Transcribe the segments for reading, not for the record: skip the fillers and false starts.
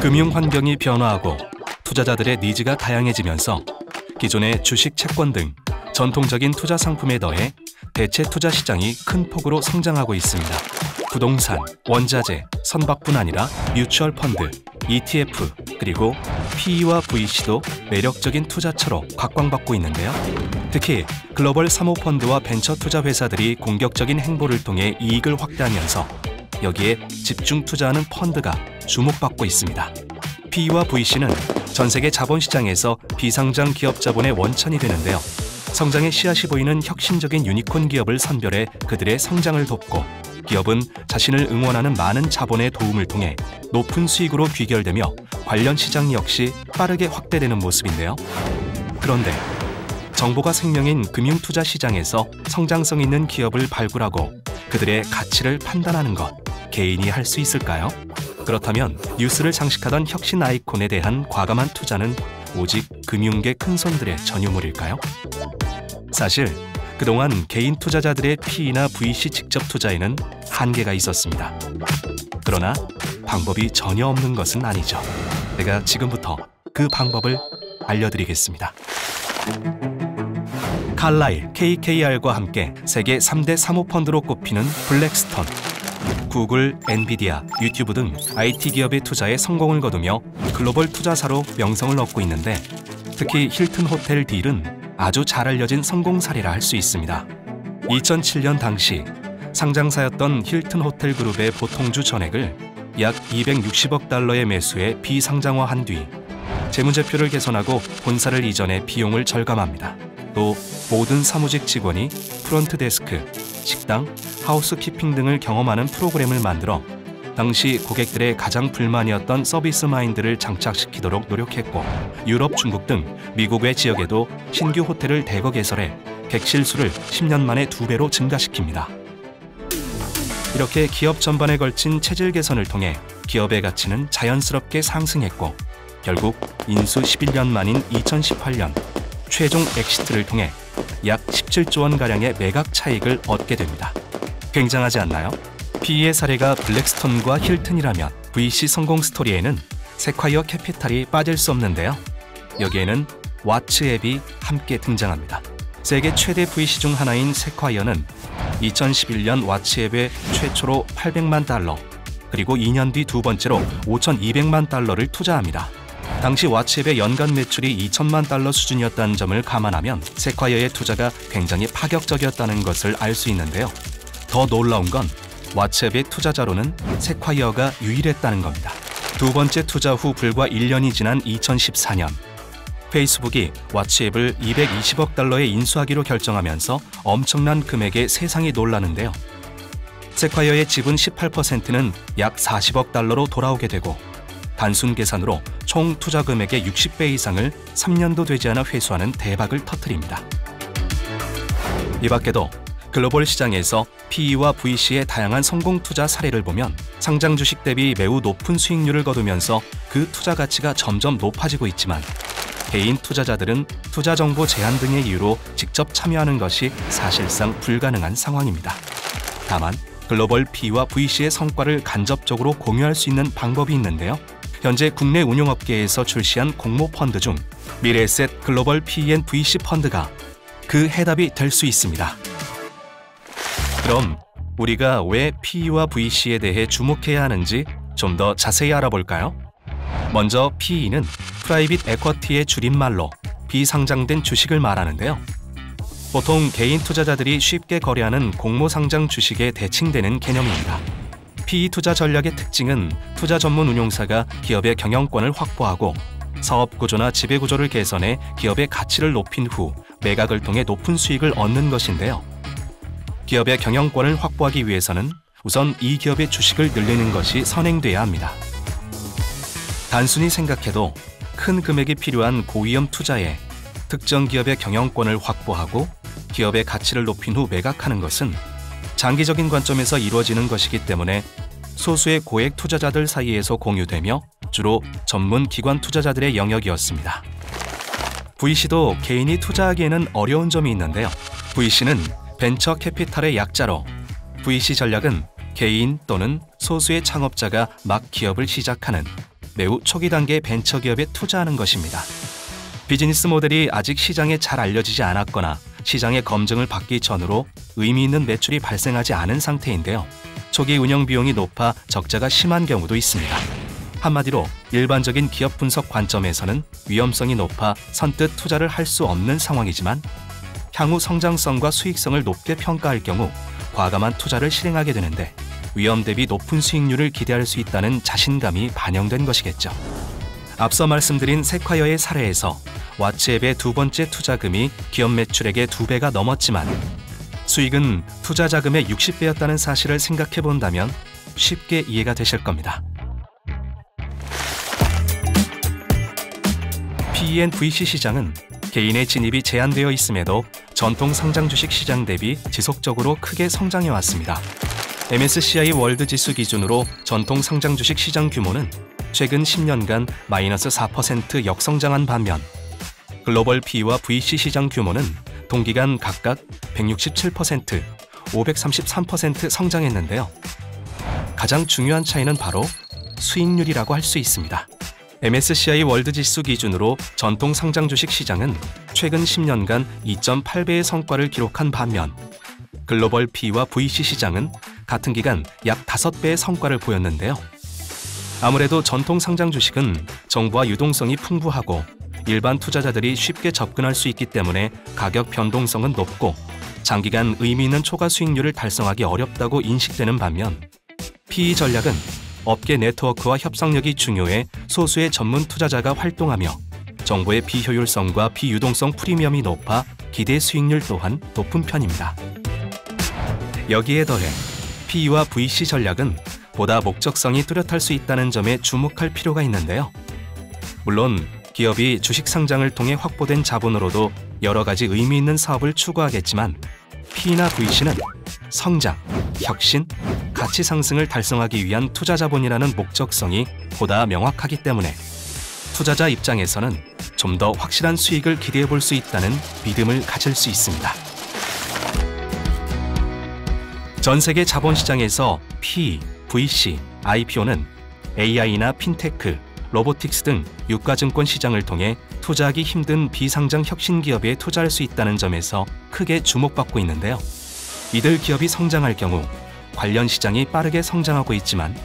금융 환경이 변화하고 투자자들의 니즈가 다양해지면서 기존의 주식, 채권 등 전통적인 투자 상품에 더해 대체 투자 시장이 큰 폭으로 성장하고 있습니다. 부동산, 원자재, 선박뿐 아니라 뮤추얼 펀드, ETF, 그리고 PE와 VC도 매력적인 투자처로 각광받고 있는데요. 특히 글로벌 사모펀드와 벤처 투자 회사들이 공격적인 행보를 통해 이익을 확대하면서 여기에 집중 투자하는 펀드가 주목받고 있습니다. PE와 VC는 전 세계 자본시장에서 비상장 기업 자본의 원천이 되는데요. 성장의 씨앗이 보이는 혁신적인 유니콘 기업을 선별해 그들의 성장을 돕고 기업은 자신을 응원하는 많은 자본의 도움을 통해 높은 수익으로 귀결되며 관련 시장 역시 빠르게 확대되는 모습인데요. 그런데 정보가 생명인 금융투자 시장에서 성장성 있는 기업을 발굴하고 그들의 가치를 판단하는 것, 개인이 할 수 있을까요? 그렇다면 뉴스를 장식하던 혁신 아이콘에 대한 과감한 투자는 오직 금융계 큰손들의 전유물일까요? 사실 그동안 개인 투자자들의 PE나 VC 직접 투자에는 한계가 있었습니다. 그러나 방법이 전혀 없는 것은 아니죠. 제가 지금부터 그 방법을 알려드리겠습니다. 칼라일, KKR과 함께 세계 3대 사모펀드로 꼽히는 블랙스톤, 구글, 엔비디아, 유튜브 등 IT 기업의 투자에 성공을 거두며 글로벌 투자사로 명성을 얻고 있는데 특히 힐튼 호텔 딜은 아주 잘 알려진 성공 사례라 할 수 있습니다. 2007년 당시 상장사였던 힐튼 호텔 그룹의 보통주 전액을 약 260억 달러의 매수에 비상장화한 뒤 재무제표를 개선하고 본사를 이전해 비용을 절감합니다. 또 모든 사무직 직원이 프런트 데스크, 식당, 하우스키핑 등을 경험하는 프로그램을 만들어 당시 고객들의 가장 불만이었던 서비스 마인드를 장착시키도록 노력했고 유럽, 중국 등 미국 외 지역에도 신규 호텔을 대거 개설해 객실 수를 10년 만에 2배로 증가시킵니다. 이렇게 기업 전반에 걸친 체질 개선을 통해 기업의 가치는 자연스럽게 상승했고 결국 인수 11년 만인 2018년 최종 엑시트를 통해 약 17조 원가량의 매각 차익을 얻게 됩니다. 굉장하지 않나요? PE의 사례가 블랙스톤과 힐튼이라면 VC 성공 스토리에는 세콰이어 캐피탈이 빠질 수 없는데요. 여기에는 왓츠 앱이 함께 등장합니다. 세계 최대 VC 중 하나인 세콰이어는 2011년 왓츠 앱에 최초로 800만 달러, 그리고 2년 뒤 두 번째로 5,200만 달러를 투자합니다. 당시 왓츠앱의 연간 매출이 2천만 달러 수준이었다는 점을 감안하면 세콰이어의 투자가 굉장히 파격적이었다는 것을 알 수 있는데요. 더 놀라운 건 왓츠앱의 투자자로는 세콰이어가 유일했다는 겁니다. 두 번째 투자 후 불과 1년이 지난 2014년 페이스북이 왓츠앱을 220억 달러에 인수하기로 결정하면서 엄청난 금액에 세상이 놀라는데요. 세콰이어의 지분 18%는 약 40억 달러로 돌아오게 되고 단순 계산으로 총 투자 금액의 60배 이상을 3년도 되지 않아 회수하는 대박을 터뜨립니다. 이 밖에도 글로벌 시장에서 PE와 VC의 다양한 성공 투자 사례를 보면 상장 주식 대비 매우 높은 수익률을 거두면서 그 투자 가치가 점점 높아지고 있지만 개인 투자자들은 투자 정보 제한 등의 이유로 직접 참여하는 것이 사실상 불가능한 상황입니다. 다만 글로벌 PE와 VC의 성과를 간접적으로 공유할 수 있는 방법이 있는데요. 현재 국내 운용업계에서 출시한 공모 펀드 중 미래에셋 글로벌 PE & VC 펀드가 그 해답이 될 수 있습니다. 그럼 우리가 왜 PE와 VC에 대해 주목해야 하는지 좀 더 자세히 알아볼까요? 먼저 PE는 프라이빗 에쿼티의 줄임말로 비상장된 주식을 말하는데요. 보통 개인 투자자들이 쉽게 거래하는 공모상장 주식에 대칭되는 개념입니다. PE 투자 전략의 특징은 투자 전문 운용사가 기업의 경영권을 확보하고 사업 구조나 지배 구조를 개선해 기업의 가치를 높인 후 매각을 통해 높은 수익을 얻는 것인데요. 기업의 경영권을 확보하기 위해서는 우선 이 기업의 주식을 늘리는 것이 선행돼야 합니다. 단순히 생각해도 큰 금액이 필요한 고위험 투자에 특정 기업의 경영권을 확보하고 기업의 가치를 높인 후 매각하는 것은 장기적인 관점에서 이루어지는 것이기 때문에 소수의 고액 투자자들 사이에서 공유되며 주로 전문 기관 투자자들의 영역이었습니다. VC도 개인이 투자하기에는 어려운 점이 있는데요. VC는 벤처 캐피탈의 약자로 VC 전략은 개인 또는 소수의 창업자가 막 기업을 시작하는 매우 초기 단계의 벤처기업에 투자하는 것입니다. 비즈니스 모델이 아직 시장에 잘 알려지지 않았거나 시장의 검증을 받기 전으로 의미 있는 매출이 발생하지 않은 상태인데요. 초기 운영 비용이 높아 적자가 심한 경우도 있습니다. 한마디로 일반적인 기업 분석 관점에서는 위험성이 높아 선뜻 투자를 할 수 없는 상황이지만 향후 성장성과 수익성을 높게 평가할 경우 과감한 투자를 실행하게 되는데 위험 대비 높은 수익률을 기대할 수 있다는 자신감이 반영된 것이겠죠. 앞서 말씀드린 세콰이어의 사례에서 왓츠앱의 두 번째 투자금이 기업 매출액의 2배가 넘었지만 수익은 투자 자금의 60배였다는 사실을 생각해 본다면 쉽게 이해가 되실 겁니다. PE&VC 시장은 개인의 진입이 제한되어 있음에도 전통 상장 주식 시장 대비 지속적으로 크게 성장해 왔습니다. MSCI 월드 지수 기준으로 전통 상장 주식 시장 규모는 최근 10년간 마이너스 4% 역성장한 반면 글로벌 PE와 VC 시장 규모는 동기간 각각 167%, 533% 성장했는데요. 가장 중요한 차이는 바로 수익률이라고 할 수 있습니다. MSCI 월드 지수 기준으로 전통 상장 주식 시장은 최근 10년간 2.8배의 성과를 기록한 반면 글로벌 PE와 VC 시장은 같은 기간 약 5배의 성과를 보였는데요. 아무래도 전통 상장 주식은 정보와 유동성이 풍부하고 일반 투자자들이 쉽게 접근할 수 있기 때문에 가격 변동성은 높고 장기간 의미 있는 초과 수익률을 달성하기 어렵다고 인식되는 반면 PE 전략은 업계 네트워크와 협상력이 중요해 소수의 전문 투자자가 활동하며 정보의 비효율성과 비유동성 프리미엄이 높아 기대 수익률 또한 높은 편입니다. 여기에 더해 PE와 VC 전략은 보다 목적성이 뚜렷할 수 있다는 점에 주목할 필요가 있는데요. 물론 기업이 주식 상장을 통해 확보된 자본으로도 여러 가지 의미 있는 사업을 추구하겠지만 P나 VC는 성장, 혁신, 가치 상승을 달성하기 위한 투자 자본이라는 목적성이 보다 명확하기 때문에 투자자 입장에서는 좀 더 확실한 수익을 기대해 볼 수 있다는 믿음을 가질 수 있습니다. 전 세계 자본시장에서 PE, VC, IPO는 AI나 핀테크, 로보틱스 등 유가증권 시장을 통해 투자하기 힘든 비상장 혁신 기업에 투자할 수 있다는 점에서 크게 주목받고 있는데요. 이들 기업이 성장할 경우 관련 시장이 빠르게 성장하고 있지만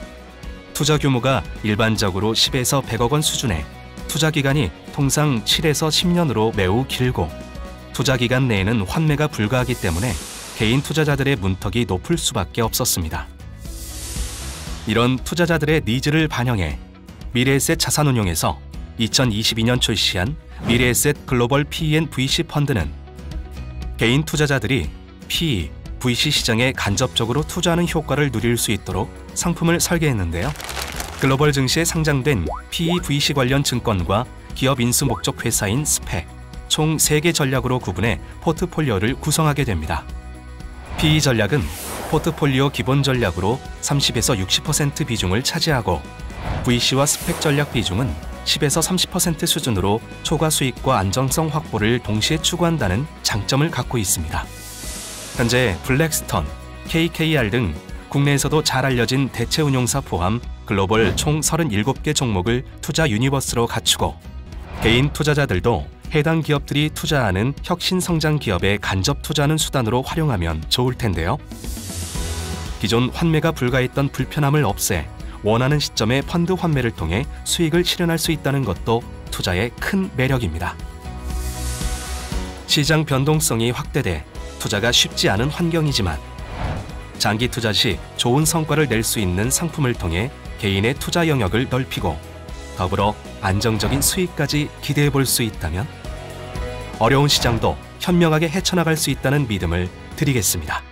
투자 규모가 일반적으로 10에서 100억 원 수준에 투자 기간이 통상 7에서 10년으로 매우 길고 투자 기간 내에는 환매가 불가하기 때문에 개인 투자자들의 문턱이 높을 수밖에 없었습니다. 이런 투자자들의 니즈를 반영해 미래에셋 자산운용에서 2022년 출시한 미래에셋 글로벌 PE&VC 펀드는 개인 투자자들이 PE, VC 시장에 간접적으로 투자하는 효과를 누릴 수 있도록 상품을 설계했는데요. 글로벌 증시에 상장된 PE, VC 관련 증권과 기업 인수 목적 회사인 스펙, 총 3개 전략으로 구분해 포트폴리오를 구성하게 됩니다. PE 전략은 포트폴리오 기본 전략으로 30에서 60% 비중을 차지하고 VC와 스펙 전략 비중은 10에서 30% 수준으로 초과 수익과 안정성 확보를 동시에 추구한다는 장점을 갖고 있습니다. 현재 블랙스턴, KKR 등 국내에서도 잘 알려진 대체 운용사 포함 글로벌 총 37개 종목을 투자 유니버스로 갖추고 개인 투자자들도 해당 기업들이 투자하는 혁신 성장 기업에 간접 투자하는 수단으로 활용하면 좋을 텐데요. 기존 환매가 불가했던 불편함을 없애 원하는 시점에 펀드 환매를 통해 수익을 실현할 수 있다는 것도 투자의 큰 매력입니다. 시장 변동성이 확대돼 투자가 쉽지 않은 환경이지만 장기 투자 시 좋은 성과를 낼 수 있는 상품을 통해 개인의 투자 영역을 넓히고 더불어 안정적인 수익까지 기대해 볼 수 있다면 어려운 시장도 현명하게 헤쳐나갈 수 있다는 믿음을 드리겠습니다.